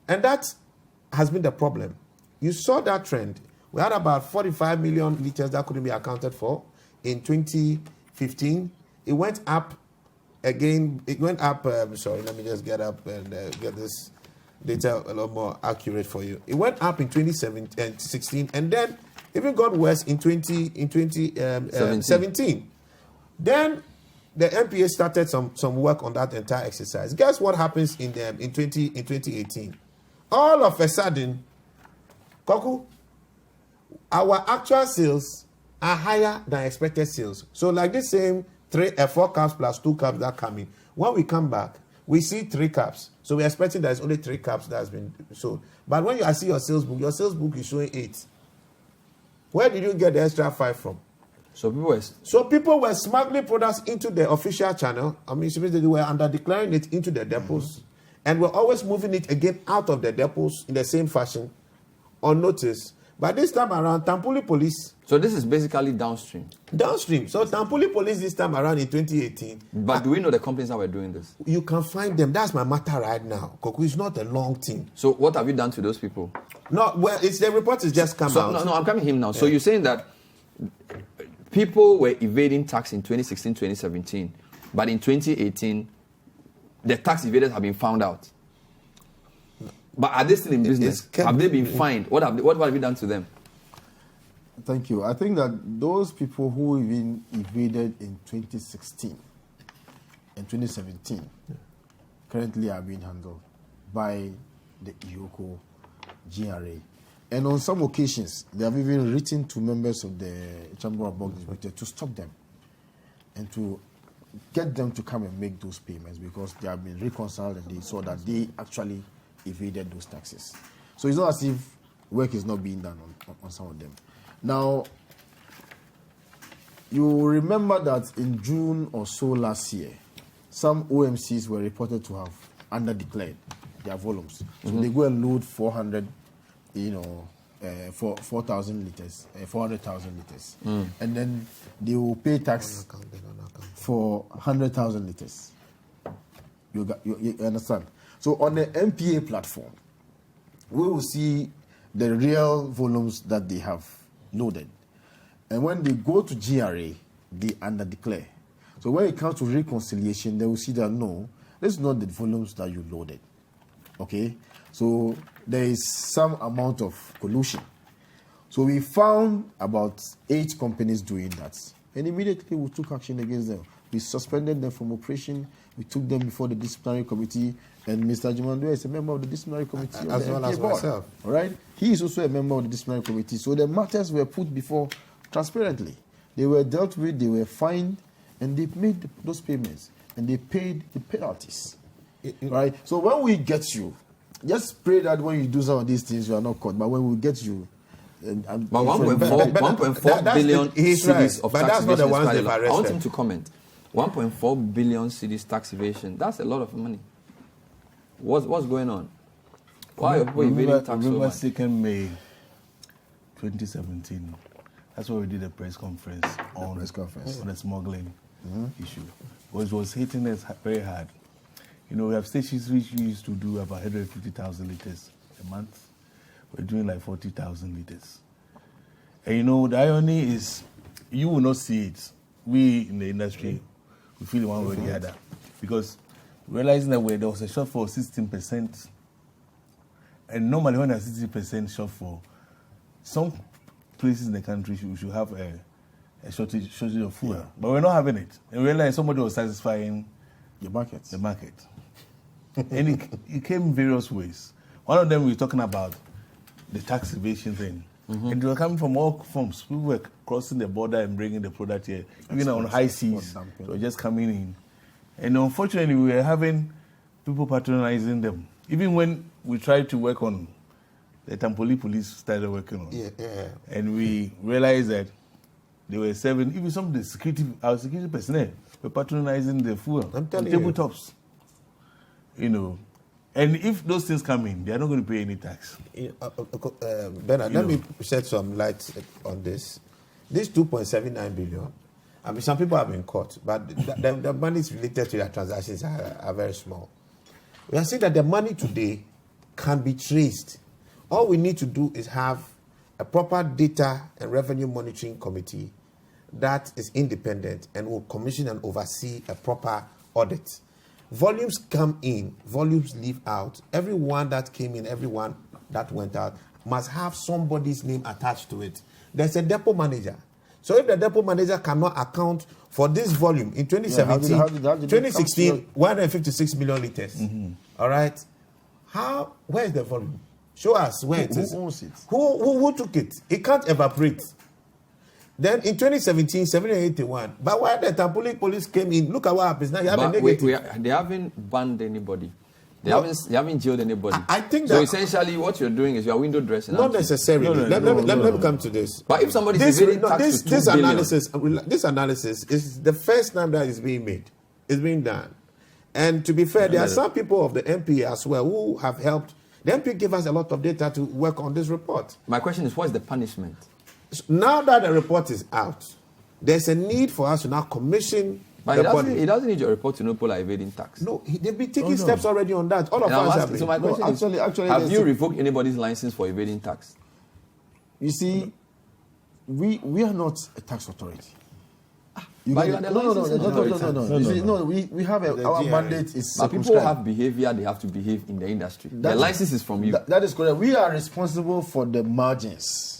And that has been the problem. You saw that trend. We had about 45 million liters that couldn't be accounted for in 2015. It went up again. It went up. Sorry, let me just get up and get this data a lot more accurate for you. It went up in 2016 and then even got worse in 2017. Then the MPA started some work on that entire exercise. Guess what happens in 2018? All of a sudden, Kwaku, our actual sales are higher than expected sales. So like this same 4 caps plus 2 caps that come in. When we come back, we see 3 caps. So we're expecting there's only 3 caps that has been sold. But when you see your sales book is showing 8. Where did you get the extra 5 from? So people were smuggling products into the official channel. They were under declaring it into the depots. And we're always moving it again out of the depots in the same fashion, unnoticed. But this time around, Tampuli police. So this is basically downstream. Downstream. So Tampuli police this time around in 2018. But do we know the companies that were doing this? You can find them. That's my matter right now. Kwaku, it's not a long thing. So what have you done to those people? No, well, it's the report is just come out. No, I'm coming to him now. Yeah. So you're saying that people were evading tax in 2016, 2017, but in 2018, the tax evaders have been found out. But are they still in business? Have they been fined? What have you done to them? Thank you. I think that those people who even evaded in 2016 and 2017 currently are being handled by the IOCO GRA. And on some occasions, they have even written to members of the Chamber of Bulk Distributors to stop them and to get them to come and make those payments because they have been reconciled and they saw that they actually evaded those taxes. So it's not as if work is not being done on some of them. Now, you remember that in June or so last year, some OMCs were reported to have underdeclared their volumes. So they go and load 400, for 4,000 liters, 400,000 liters. And then they will pay tax for 100,000 liters. You understand? So on the MPA platform, we will see the real volumes that they have loaded. And when they go to GRA, they underdeclare. So when it comes to reconciliation, they will see that no, this is not the volumes that you loaded. Okay? So there is some amount of collusion. So we found about 8 companies doing that. And immediately we took action against them. We suspended them from operation. We took them before the disciplinary committee. And Mr. Agyeman is a member of the disciplinary committee. As well as myself. All right? He is also a member of the disciplinary committee. So the matters were put before transparently. They were dealt with, they were fined, and they made those payments. And they paid the penalties. Right? So when we get you, just pray that when you do some of these things, you are not caught. But when we get you, but 1.4 billion cedis of tax evasion is quite a lot. I want him to comment. 1.4 billion cedis tax evasion. That's a lot of money. What's going on? Why are people evading tax so Remember much? 2nd May 2017. That's why we did a press conference on the smuggling issue. Because it was hitting us very hard. We have stations which used to do about 150,000 liters a month. We're doing like 40,000 liters. And the irony is, you will not see it. We in the industry, we feel one way or the other. Because realizing that there was a shortfall of 16%, and normally when there's 60% shortfall, some places in the country should have a shortage of fuel. Yeah. But we're not having it. And we realized somebody was satisfying the market. And it came in various ways. One of them we were talking about the tax evasion thing. And they were coming from all forms. People were crossing the border and bringing the product here, even on high seas. So just coming in. And unfortunately, we were having people patronizing them. Even when we tried to work on the Tampuli police started working on. And we realized that they were serving, even some of the our security personnel were patronizing the fuel, the tabletops. And if those things come in, they are not going to pay any tax. Bernard, let me shed some light on this. This 2.79 billion, I mean, some people have been caught, but the monies related to their transactions are very small. We are saying that the money today can be traced. All we need to do is have a proper data and revenue monitoring committee that is independent and will commission and oversee a proper audit. Volumes come in, volumes leave out. Everyone that came in, everyone that went out must have somebody's name attached to it. There's a depot manager. So if the depot manager cannot account for this volume in 2017, 2016, 156 million liters. All right? Where is the volume? Show us where it is. Who owns it? Who took it? It can't evaporate. Then in 2017, 781. But when the Tampuli police came in, look at what happens now. You have a negative. They haven't banned anybody. They haven't jailed anybody. I think so. Essentially, what you're doing is you're window dressing. Not necessarily. Let me come to this. But if somebody is evading tax to 2 billion, this analysis is the first time that is being made. It's being done. And to be fair, there are some people of the MPA as well who have helped. The MPA gave us a lot of data to work on this report. My question is, what's the punishment? Now that the report is out, there's a need for us to now commission. But it doesn't need your report to know people are evading tax. No, they've been taking steps already on that. All of us have been. So my question is, have you revoked anybody's license for evading tax? You see, we are not a tax authority. But you are the licensing authority. No. We have our mandate is but people have behavior, they have to behave in the industry. The license is from you. That is correct. We are responsible for the margins.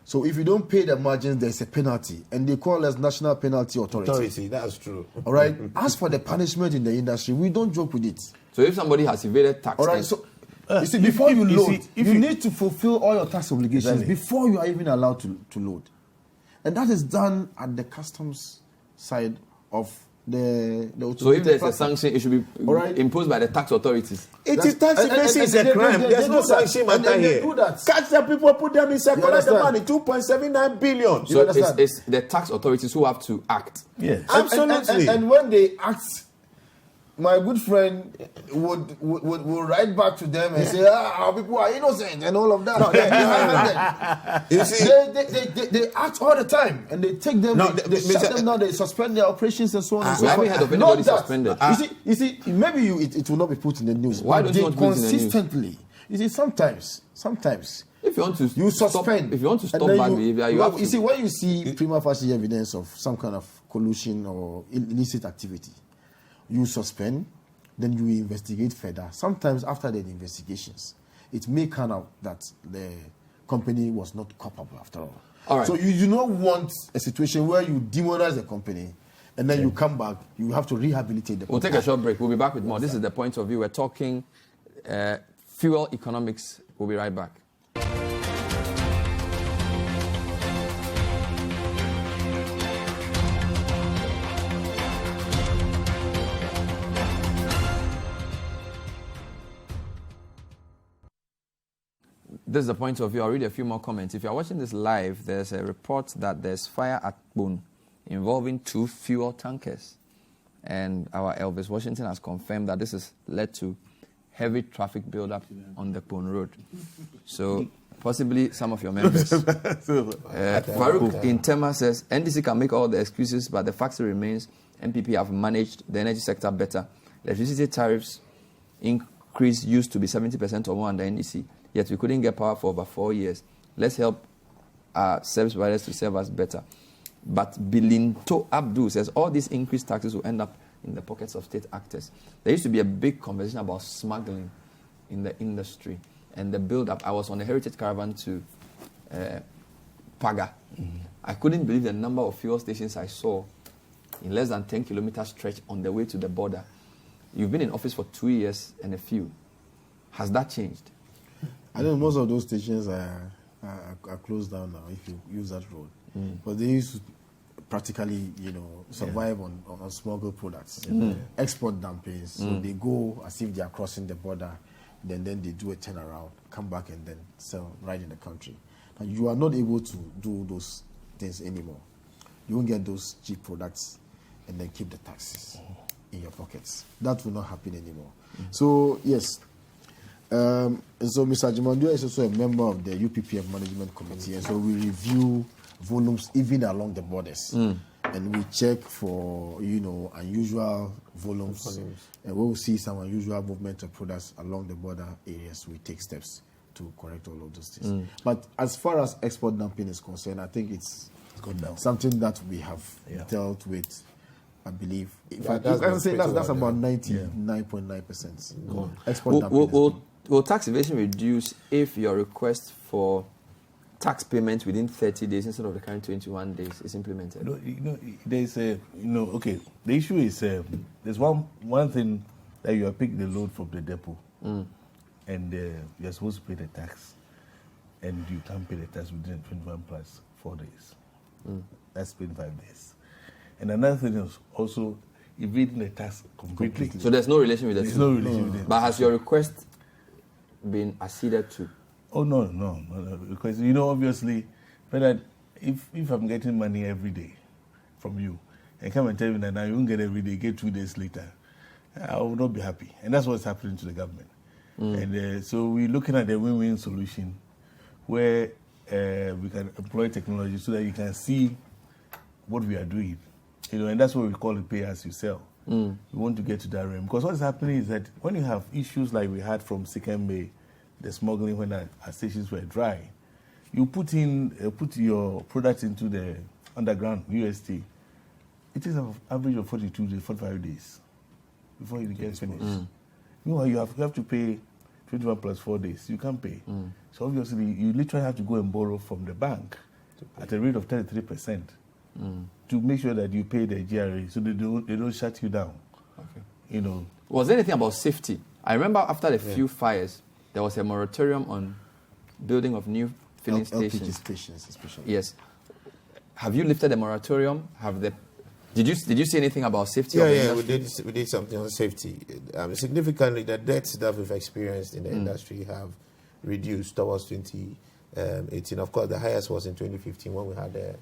So if you don't pay the margins, there's a penalty. And they call us National Penalty Authority. That's true. All right? As for the punishment in the industry, we don't joke with it. So if somebody has evaded tax... All right, so you see, before you load, you need to fulfill all your tax obligations before you are even allowed to load. And that is done at the customs side of the So if there's a platform. sanction, it should be Alright. imposed by the tax authorities. It is tax evasion is a crime. There's no sanction matter they here. do that. Catch the people, put them inside, collect the understand? money, 2.79 billion. So understand? it's the tax authorities who have to act. Yes. Absolutely. And when they act, my good friend would write back to them and say, our people are innocent and all of that. You see, they act all the time and they take them, they shut them down, they suspend their operations and so on and so We forth. haven't heard of Not anybody that. suspended. You see, maybe it will not be put in the news. Why but don't you they want to put it in the news? consistently? You see, sometimes. If you want to You stop, suspend. if you want to and stop then bad behavior, you have to. You see, when you see prima facie evidence of some kind of collusion or illicit activity, you suspend, then you investigate further. Sometimes after the investigations, it may come out that the company was not culpable after all. All right. So you do not want a situation where you demonize the company and then you come back, you have to rehabilitate the We'll company. take a short break. We'll be back with more. This is the point of view. We're talking fuel economics. We'll be right back. This is the point of view. I'll read a few more comments. If you're watching this live, there's a report that there's fire at Bone involving 2 fuel tankers. And our Elvis Washington has confirmed that this has led to heavy traffic buildup on the Bone Road. So possibly some of your members. Farouk in Tema says, NDC can make all the excuses, but the fact remains NPP have managed the energy sector better. Electricity tariffs increase used to be 70% or more under NDC. Yet we couldn't get power for over 4 years. Let's help our service providers to serve us better. But Bilinto Abdul says all these increased taxes will end up in the pockets of state actors. There used to be a big conversation about smuggling in the industry and the build-up. I was on a heritage caravan to Paga. Mm-hmm. I couldn't believe the number of fuel stations I saw in less than 10 kilometer stretch on the way to the border. You've been in office for 2 years and a few. Has that changed? I know most of those stations are closed down now if you use that road. But they used to practically, survive on smuggled products, export dumpings. So they go as if they are crossing the border, then they do a turnaround, come back and then sell right in the country. Now you are not able to do those things anymore. You won't get those cheap products and then keep the taxes in your pockets. That will not happen anymore. So yes. And so Mr. Agyeman is also a member of the UPPF Management Committee, and so we review volumes even along the borders, and we check for unusual volumes, and when we see some unusual movement of products along the border areas, we take steps to correct all of those things. But as far as export dumping is concerned, I think it's gone down. something that we have dealt with. I believe. In fact, that's that's pretty about well 99.9%. Export dumping. Will tax evasion reduce if your request for tax payment within 30 days instead of the current 21 days is implemented? There's okay. The issue is there's one thing that you are picking the load from the depot, and you're supposed to pay the tax, and you can't pay the tax within 21 plus 4 days. That's 25 days. And another thing is also evading the tax completely. So there's no relation with the There's two? no relation with it. But has your request been acceded to? Oh no, because obviously, but if I'm getting money every day from you, and come and tell me that now you won't get every day, get 2 days later, I will not be happy, and that's what's happening to the government. And so we're looking at the win-win solution, where we can employ technology so that you can see what we are doing, and that's what we call it pay as you sell. We want to get to that realm because what's happening is that when you have issues like we had from Sikembe, the smuggling when our stations were dry, you put your products into the underground UST. It is an average of 42 to 45 days before you get finished. Meanwhile, you have to pay 21 plus 4 days. You can't pay. So obviously, you literally have to go and borrow from the bank at a rate of 33%. To make sure that you pay the GRA so they don't shut you down. Okay. Was there anything about safety? I remember after the few fires, there was a moratorium on building of new filling LPG stations. stations especially. Yes. Have you lifted the moratorium? Have the Did you see anything about safety? Yeah, we did something on safety. Significantly, the deaths that we've experienced in the industry have reduced towards 2018. Of course, the highest was in 2015 when we had the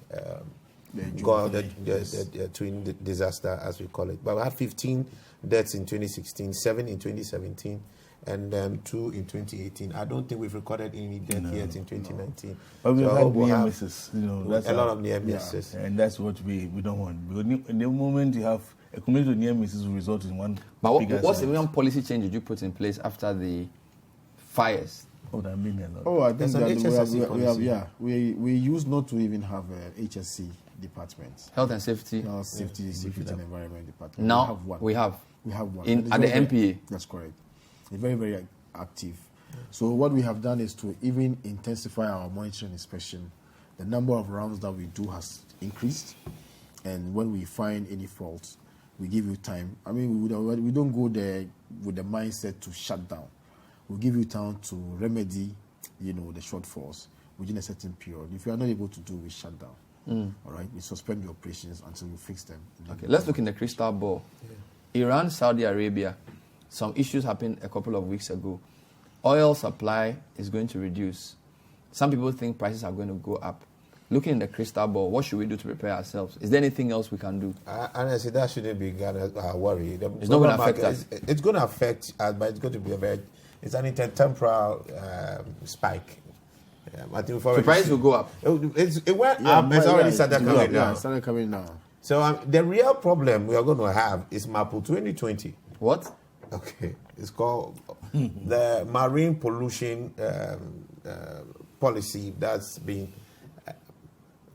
twin disaster, as we call it. But we had 15 deaths in 2016, 7 in 2017, and 2 in 2018. I don't think we've recorded any death yet in 2019. But we've So had near misses, that's a lot of near misses. And that's what we don't want. Because in the moment you have a community of near misses will result in one. But what's the one policy change did you put in place after the fires? Oh, that means a lot. Oh, I think that we used not to even have a HSC department. Health and safety. No, safety, security and environment department. Now we have one. At the MPA. That's correct. It's very, very active. So what we have done is to even intensify our monitoring inspection. The number of rounds that we do has increased, and when we find any faults, we give you time. I mean, we don't go there with the mindset to shut down. We'll give you time to remedy, the shortfalls within a certain period. If you are not able to do, we shut down. All right, we suspend the operations until we fix them. Okay, let's look in the crystal ball. Yeah. Iran, Saudi Arabia, some issues happened a couple of weeks ago. Oil supply is going to reduce. Some people think prices are going to go up. Looking in the crystal ball, what should we do to prepare ourselves? Is there anything else we can do? Honestly, that shouldn't be a worry. It's not going to affect us. It's going to affect us, but it's going to be it's an intertemporal spike. I think the price will go up. It went up. It's already started coming now. Yeah, it started coming now. So the real problem we are going to have is MAPU 2020. What? Okay, it's called the Marine Pollution Policy that's been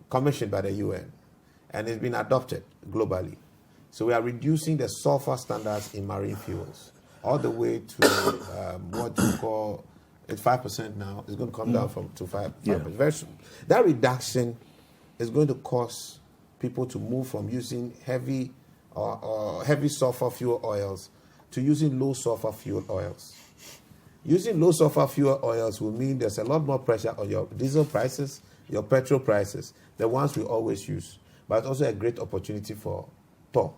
commissioned by the UN, and it's been adopted globally. So we are reducing the sulfur standards in marine fuels all the way to what we call it's 5% now. It's going to come down to 5%. Very soon. That reduction is going to cause people to move from using heavy or heavy sulfur fuel oils to using low sulfur fuel oils. Using low sulfur fuel oils will mean there's a lot more pressure on your diesel prices, your petrol prices, the ones we always use, but also a great opportunity for poor.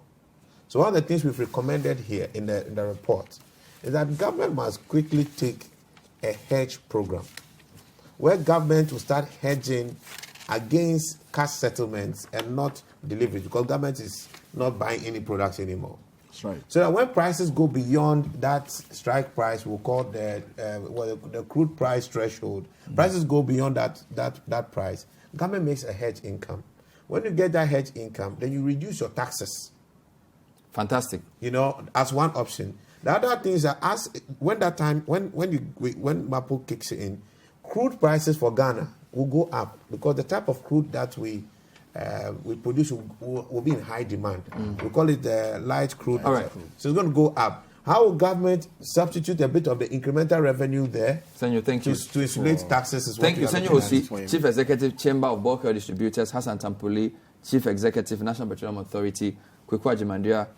So one of the things we've recommended here in the report is that government must quickly take a hedge program where government will start hedging against cash settlements and not delivery, because government is not buying any products anymore. That's right. So that when prices go beyond that strike price, we'll call the crude price threshold. Prices go beyond that price. Government makes a hedge income. When you get that hedge income, then you reduce your taxes. Fantastic. As one option. The other thing is that when MAPU kicks in, crude prices for Ghana will go up because the type of crude that we produce will be in high demand. We call it the light crude. All right. So it's going to go up. How will government substitute a bit of the incremental revenue there? Senyo, thank you. To insulate taxes. Thank you, Senyo Hosi, Chief Executive, Chamber of Bulk Oil Distributors, Hassan Tampuli, Chief Executive, National Petroleum Authority, Kwaku Agyeman,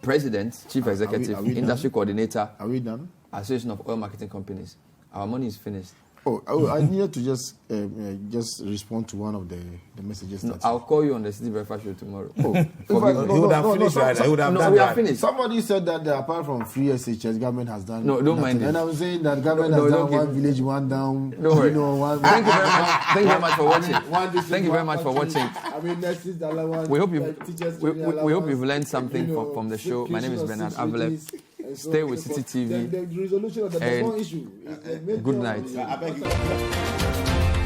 President, Chief Executive, Industry Coordinator, Are we done? Association of Oil Marketing Companies. Our money is finished. I needed to just respond to one of the messages. I'll call you on the City Breakfast Show tomorrow. He would have finished, right? He would have done we that. are finished. Somebody said that apart from free SHS, government has done. No, don't mind it. And I was saying that government has done one village, one down. Don't worry. Thank you very much. Thank you very much for watching. Thank you very much for watching. I mean, next is the other one. We hope you've learned something from the show. My name is Bernard Avle. Stay with City TV. The resolution of the issue. Good night. I beg you.